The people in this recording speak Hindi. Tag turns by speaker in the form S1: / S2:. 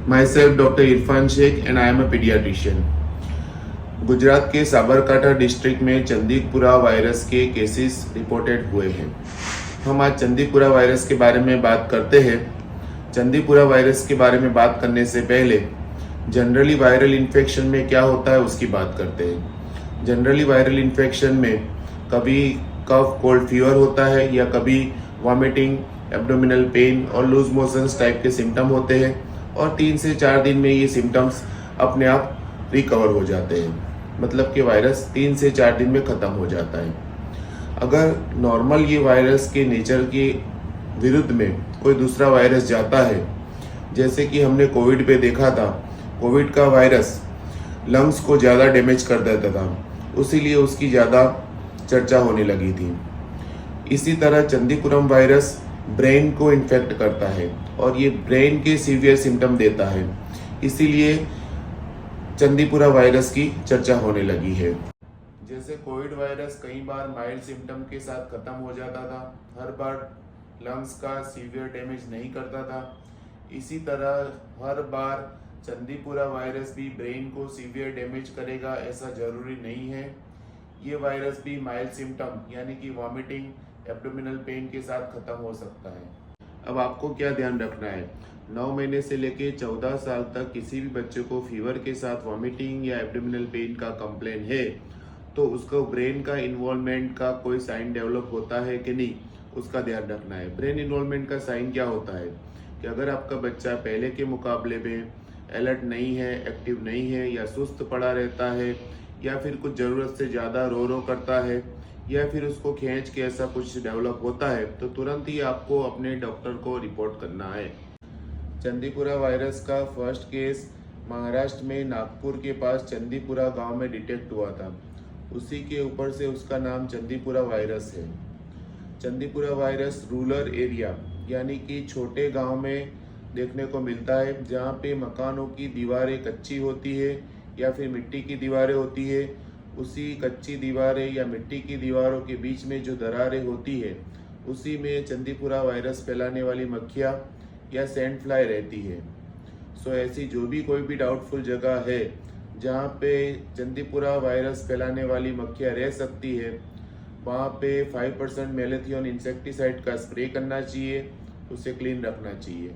S1: Myself Dr. Irfan Sheikh and I am a pediatrician. Gujarat के साबरकांठा डिस्ट्रिक्ट में चंदीपुरा वायरस के केसेस रिपोर्टेड हुए हैं। हम आज चंदीपुरा वायरस के बारे में बात करते हैं। चंदीपुरा वायरस के बारे में बात करने से पहले जनरली वायरल इन्फेक्शन में क्या होता है उसकी बात करते हैं। जनरली वायरल इन्फेक्शन में कभी कफ कोल्ड फीवर होता है या कभी वॉमिटिंग, एब्डोमिनल पेन और लूज मोशंस टाइप के सिम्टम होते हैं और 3 से 4 दिन में ये सिम्टम्स अपने आप रिकवर हो जाते हैं। मतलब कि वायरस 3 से 4 दिन में ख़त्म हो जाता है। अगर नॉर्मल ये वायरस के नेचर के विरुद्ध में कोई दूसरा वायरस जाता है, जैसे कि हमने कोविड पे देखा था, कोविड का वायरस लंग्स को ज़्यादा डैमेज कर देता था, उसीलिए उसकी ज़्यादा चर्चा होने लगी थी। इसी तरह चंदीपुरम वायरस ब्रेन को इन्फेक्ट करता है और ये ब्रेन के सीवियर सिम्टम देता है, इसीलिए चंदीपुरा वायरस की चर्चा होने लगी है। जैसे कोविड वायरस कई बार माइल्ड सिम्टम के साथ खत्म हो जाता था, हर बार लंग्स का सीवियर डैमेज नहीं करता था। इसी तरह हर बार चंदीपुरा वायरस भी ब्रेन को सीवियर डैमेज करेगा ऐसा जरूरी नहीं है। ये वायरस भी माइल्ड सिम्टम यानी कि वॉमिटिंग, एब्डोमिनल पेन के साथ खत्म हो सकता है। अब आपको क्या ध्यान रखना है, 9 महीने से लेके 14 साल तक किसी भी बच्चे को फीवर के साथ वॉमिटिंग या एब्डोमिनल पेन का कंप्लेन है तो उसको ब्रेन का इन्वॉल्वमेंट का कोई साइन डेवलप होता है कि नहीं, उसका ध्यान रखना है। ब्रेन इन्वॉल्वमेंट का साइन क्या होता है कि अगर आपका बच्चा पहले के मुकाबले में अलर्ट नहीं है, एक्टिव नहीं है या सुस्त पड़ा रहता है या फिर कुछ ज़रूरत से ज़्यादा रो करता है या फिर उसको खींच के ऐसा कुछ डेवलप होता है तो तुरंत ही आपको अपने डॉक्टर को रिपोर्ट करना है। चंदीपुरा वायरस का फर्स्ट केस महाराष्ट्र में नागपुर के पास चंदीपुरा गांव में डिटेक्ट हुआ था, उसी के ऊपर से उसका नाम चंदीपुरा वायरस है। चंदीपुरा वायरस रूरल एरिया यानी कि छोटे गांव में देखने को मिलता है, जहां पे मकानों की दीवारें कच्ची होती है या फिर मिट्टी की दीवारें होती है। उसी कच्ची दीवारें या मिट्टी की दीवारों के बीच में जो दरारें होती है उसी में चंदीपुरा वायरस फैलाने वाली मक्खियाँ या सैंड फ्लाई रहती है। सो ऐसी जो भी कोई भी डाउटफुल जगह है जहाँ पे चंदीपुरा वायरस फैलाने वाली मक्खियाँ रह सकती है, वहाँ पे 5% मैलेथियन इंसेक्टिसाइड का स्प्रे करना चाहिए, उसे क्लीन रखना चाहिए।